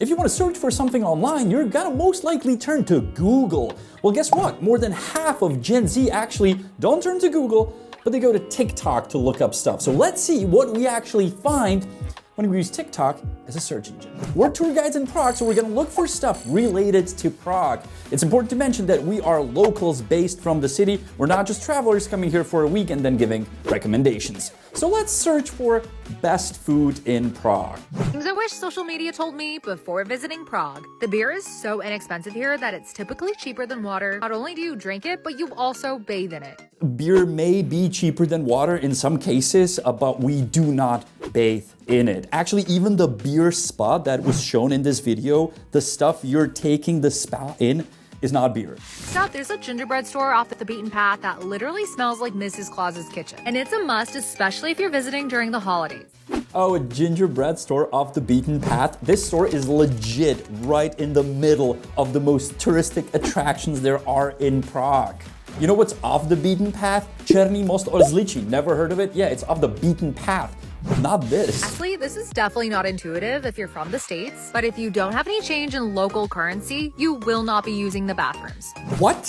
If you want to search for something online, you're gonna most likely turn to Google. Well, guess what? More than half of Gen Z actually don't turn to Google, but they go to TikTok to look up stuff. So let's see what we actually find when we use TikTok as a search engine. We're tour guides in Prague, so we're gonna look for stuff related to Prague. It's important to mention that we are locals based from the city. We're not just travelers coming here for a week and then giving recommendations. So let's search for best food in Prague. Things I wish social media told me before visiting Prague. The beer is so inexpensive here that it's typically cheaper than water. Not only do you drink it, but you also bathe in it. Beer may be cheaper than water in some cases, but we do not bathe in it. Actually, even the beer spa that was shown in this video, the stuff you're taking the spa in, is not beer. Next there's a gingerbread store off the beaten path that literally smells like Mrs. Claus's kitchen. And it's a must, especially if you're visiting during the holidays. Oh, a gingerbread store off the beaten path. This store is legit right in the middle of the most touristic attractions there are in Prague. You know what's off the beaten path? Černý most Orzličí. Never heard of it? Yeah, it's off the beaten path. Not this. Actually, this is definitely not intuitive if you're from the States, but if you don't have any change in local currency, you will not be using the bathrooms. What?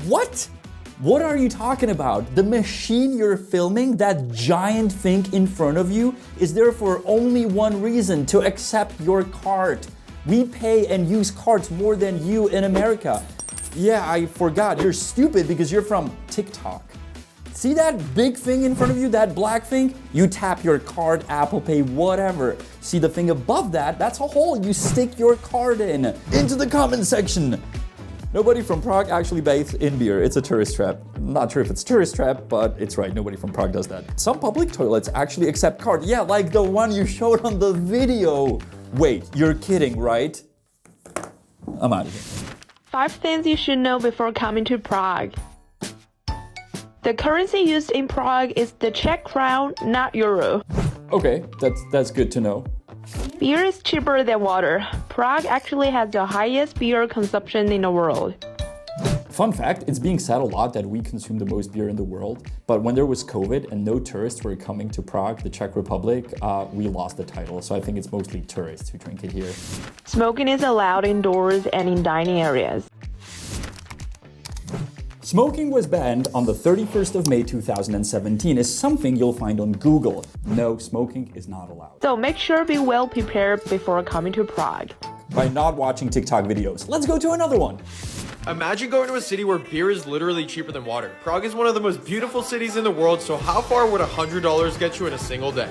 What? What are you talking about? The machine you're filming, that giant thing in front of you, is there for only one reason: to accept your card. We pay and use cards more than you in America. Yeah, I forgot. You're stupid because you're from TikTok. See that big thing in front of you, that black thing? You tap your card, Apple Pay, whatever. See the thing above that? That's a hole you stick your card in. Into the comment section. Nobody from Prague actually bathes in beer. It's a tourist trap. I'm not sure if it's a tourist trap, but it's right. Nobody from Prague does that. Some public toilets actually accept card. Yeah, like the one you showed on the video. Wait, you're kidding, right? I'm out of here. 5 things you should know before coming to Prague. The currency used in Prague is the Czech crown, not euro. Okay, that's good to know. Beer is cheaper than water. Prague actually has the highest beer consumption in the world. Fun fact, it's being said a lot that we consume the most beer in the world, but when there was COVID and no tourists were coming to Prague, the Czech Republic, we lost the title. So I think it's mostly tourists who drink it here. Smoking is allowed indoors and in dining areas. Smoking was banned on the 31st of May 2017 is something you'll find on Google. No, smoking is not allowed. So make sure to be well prepared before coming to Prague. By not watching TikTok videos. Let's go to another one. Imagine going to a city where beer is literally cheaper than water. Prague is one of the most beautiful cities in the world, so how far would $100 get you in a single day?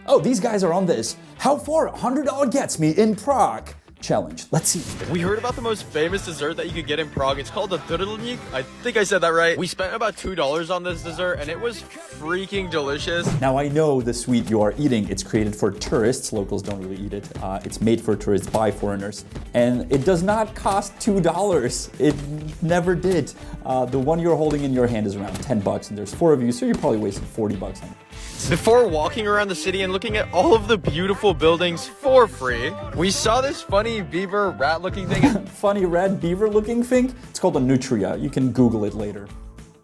Oh, these guys are on this. How far $100 gets me in Prague? Challenge. Let's see. We heard about the most famous dessert that you could get in Prague. It's called the turtelník. I think I said that right. We spent about $2 on this dessert and it was freaking delicious. Now I know the sweet you are eating. It's created for tourists. Locals don't really eat it. It's made for tourists by foreigners. And it does not cost $2. It never did. The one you're holding in your hand is around 10 bucks and there's 4 of you, so you probably wasted 40 bucks on it. Before walking around the city and looking at all of the beautiful buildings for free, we saw this funny beaver rat looking thing. Funny red beaver looking thing? It's called a nutria. You can Google it later.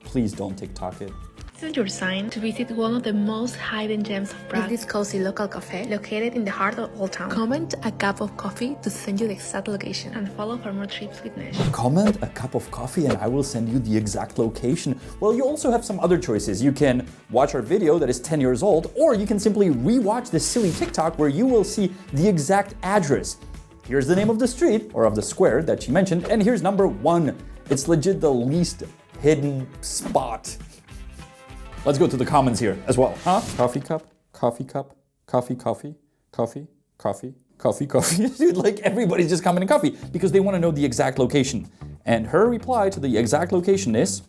Please don't TikTok it. This is your sign to visit one of the most hidden gems of Prague. This cozy local cafe located in the heart of Old Town. Comment a cup of coffee to send you the exact location and follow for more trips with Nesh. Comment a cup of coffee and I will send you the exact location. Well, you also have some other choices. You can watch our video that is 10 years old, or you can simply rewatch this silly TikTok where you will see the exact address. Here's the name of the street or of the square that she mentioned, and here's number 1. It's legit the least hidden spot. Let's go to the comments here as well, huh? Coffee cup, coffee cup, coffee, coffee, coffee, coffee, coffee, coffee. Dude, like everybody's just commenting coffee because they want to know the exact location. And her reply to the exact location is,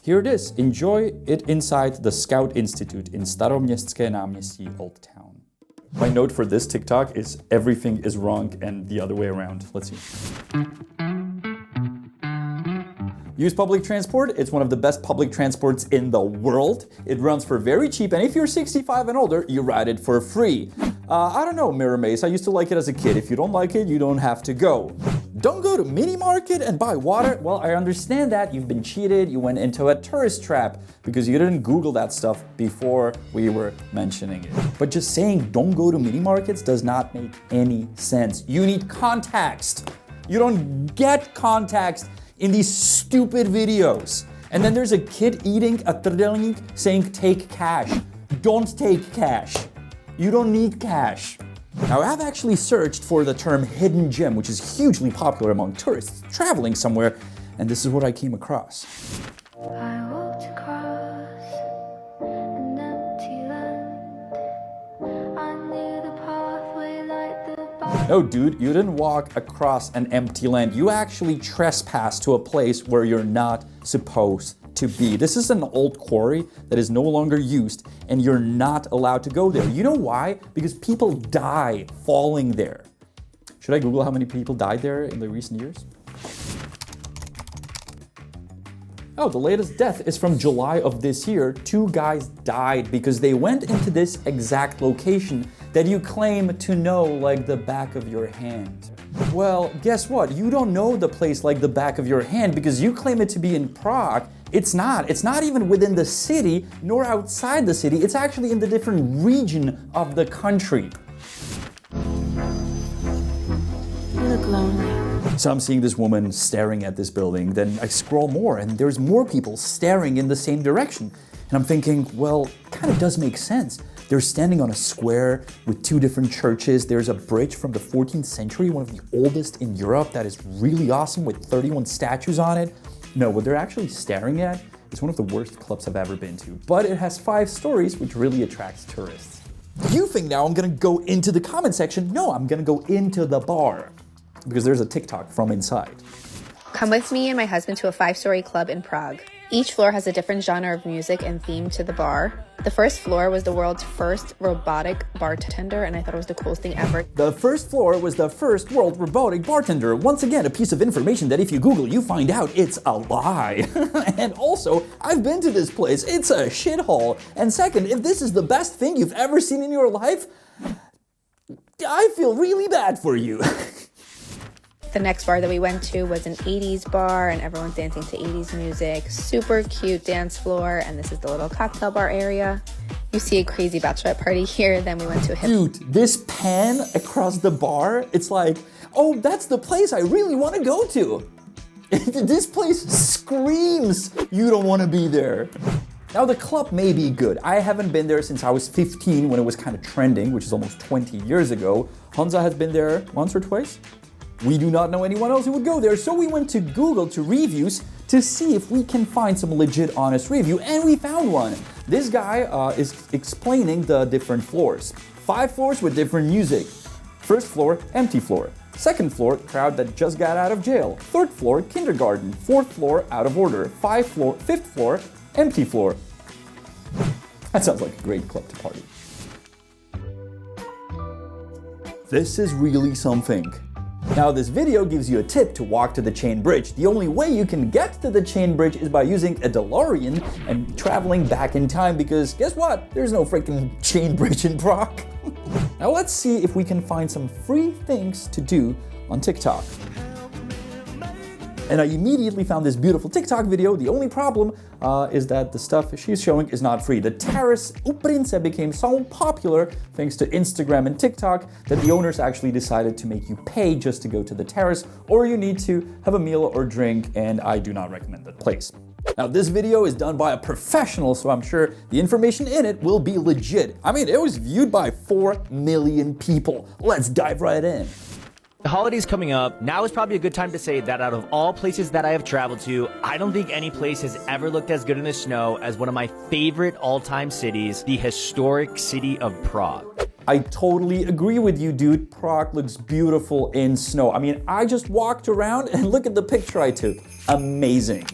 here it is. Enjoy it inside the Scout Institute in Staroměstské náměstí, Old Town. My note for this TikTok is everything is wrong and the other way around. Let's see. Use public transport. It's one of the best public transports in the world. It runs for very cheap, and if you're 65 and older, you ride it for free. I don't know, Mirror Maze. I used to like it as a kid. If you don't like it, you don't have to go. Don't go to mini market and buy water. Well, I understand that. You've been cheated. You went into a tourist trap because you didn't Google that stuff before we were mentioning it. But just saying don't go to mini markets does not make any sense. You need context. You don't get context in these stupid videos. And then there's a kid eating a trdelník saying take cash. Don't take cash. You don't need cash. Now, I've actually searched for the term hidden gem, which is hugely popular among tourists traveling somewhere, and this is what I came across. I walked across an empty land. I knew the pathway like the bar. No, dude, you didn't walk across an empty land. You actually trespassed to a place where you're not supposed to be. This is an old quarry that is no longer used, and you're not allowed to go there. You know why? Because people die falling there. Should I Google how many people died there in the recent years? Oh, the latest death is from July of this year. 2 guys died because they went into this exact location that you claim to know like the back of your hand. Well, guess what? You don't know the place like the back of your hand because you claim it to be in Prague. It's not. It's not even within the city, nor outside the city. It's actually in the different region of the country. You look lonely. So I'm seeing this woman staring at this building, then I scroll more and there's more people staring in the same direction. And I'm thinking, well, kind of does make sense. They're standing on a square with 2 different churches. There's a bridge from the 14th century, one of the oldest in Europe that is really awesome with 31 statues on it. No, what they're actually staring at is one of the worst clubs I've ever been to, but it has 5 stories, which really attracts tourists. You think now I'm gonna go into the comment section? No, I'm gonna go into the bar because there's a TikTok from inside. Come with me and my husband to a 5-story club in Prague. Each floor has a different genre of music and theme to the bar. The first floor was the world's first robotic bartender, and I thought it was the coolest thing ever. The first floor was the first world robotic bartender. Once again, a piece of information that if you Google, you find out it's a lie. And also, I've been to this place. It's a shithole. And second, if this is the best thing you've ever seen in your life, I feel really bad for you. The next bar that we went to was an 80s bar, and everyone's dancing to 80s music. Super cute dance floor, and this is the little cocktail bar area. You see a crazy bachelorette party here, then we went to a hip... Dude, this pan across the bar, it's like, oh, that's the place I really want to go to. This place screams you don't want to be there. Now, the club may be good. I haven't been there since I was 15 when it was kind of trending, which is almost 20 years ago. Honza has been there once or twice. We do not know anyone else who would go there, so we went to Google to reviews to see if we can find some legit, honest review, and we found one. This guy is explaining the different floors. 5 floors with different music. First floor, empty floor. Second floor, crowd that just got out of jail. Third floor, kindergarten. Fourth floor, out of order. Fifth floor, empty floor. That sounds like a great club to party. This is really something. Now, this video gives you a tip to walk to the chain bridge. The only way you can get to the chain bridge is by using a DeLorean and traveling back in time because guess what? There's no freaking chain bridge in Prague. Now let's see if we can find some free things to do on TikTok. And I immediately found this beautiful TikTok video. The only problem is that the stuff she's showing is not free. The terrace Absinthe became so popular thanks to Instagram and TikTok that the owners actually decided to make you pay just to go to the terrace, or you need to have a meal or drink, and I do not recommend that place. Now, this video is done by a professional, so I'm sure the information in it will be legit. I mean, it was viewed by 4 million people. Let's dive right in. The holidays coming up, now is probably a good time to say that out of all places that I have traveled to, I don't think any place has ever looked as good in the snow as one of my favorite all-time cities, the historic city of Prague. I totally agree with you, dude. Prague looks beautiful in snow. I mean, I just walked around and look at the picture I took. Amazing.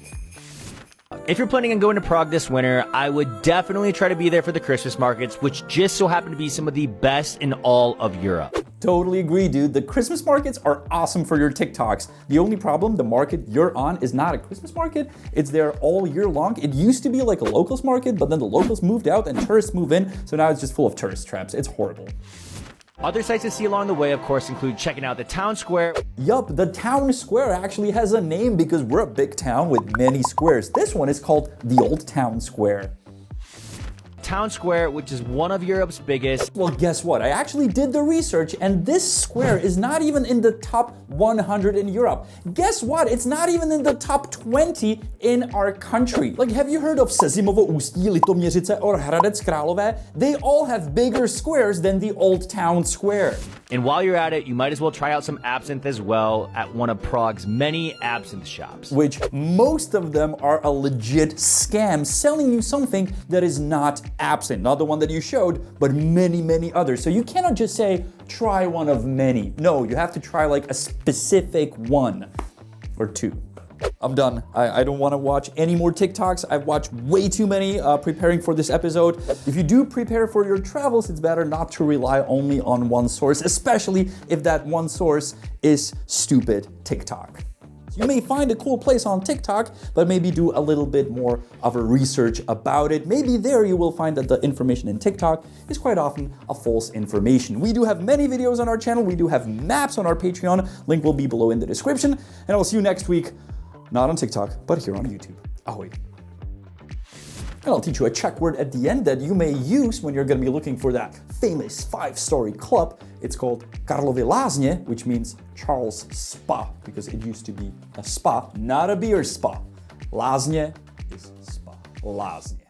If you're planning on going to Prague this winter, I would definitely try to be there for the Christmas markets, which just so happen to be some of the best in all of Europe. Totally agree, dude. The Christmas markets are awesome for your TikToks. The only problem, the market you're on is not a Christmas market. It's there all year long. It used to be like a locals market, but then the locals moved out and tourists move in, so now it's just full of tourist traps. It's horrible. Other sites to see along the way, of course, include checking out the town square. Yup, the town square actually has a name because we're a big town with many squares. This one is called the Old Town Square. Town Square, which is one of Europe's biggest. Well, guess what? I actually did the research, and this square is not even in the top 100 in Europe. Guess what? It's not even in the top 20 in our country. Like, have you heard of Sezimovo Ústí, Litoměřice, or Hradec Králové? They all have bigger squares than the Old Town Square. And while you're at it, you might as well try out some absinthe as well at one of Prague's many absinthe shops. Which most of them are a legit scam, selling you something that is not absinthe. Not the one that you showed, but many, many others. So you cannot just say, try one of many. No, you have to try like a specific one or two. I'm done. I don't want to watch any more TikToks. I've watched way too many preparing for this episode. If you do prepare for your travels, it's better not to rely only on one source, especially if that one source is stupid TikTok. You may find a cool place on TikTok, but maybe do a little bit more of a research about it. Maybe there you will find that the information in TikTok is quite often a false information. We do have many videos on our channel. We do have maps on our Patreon. Link will be below in the description. And I'll see you next week. Not on TikTok, but here on YouTube. Ahoy. And I'll teach you a Czech word at the end that you may use when you're going to be looking for that famous 5-story club. It's called Karlovy Lázně, which means Charles Spa, because it used to be a spa, not a beer spa. Lázně is spa. Lázně.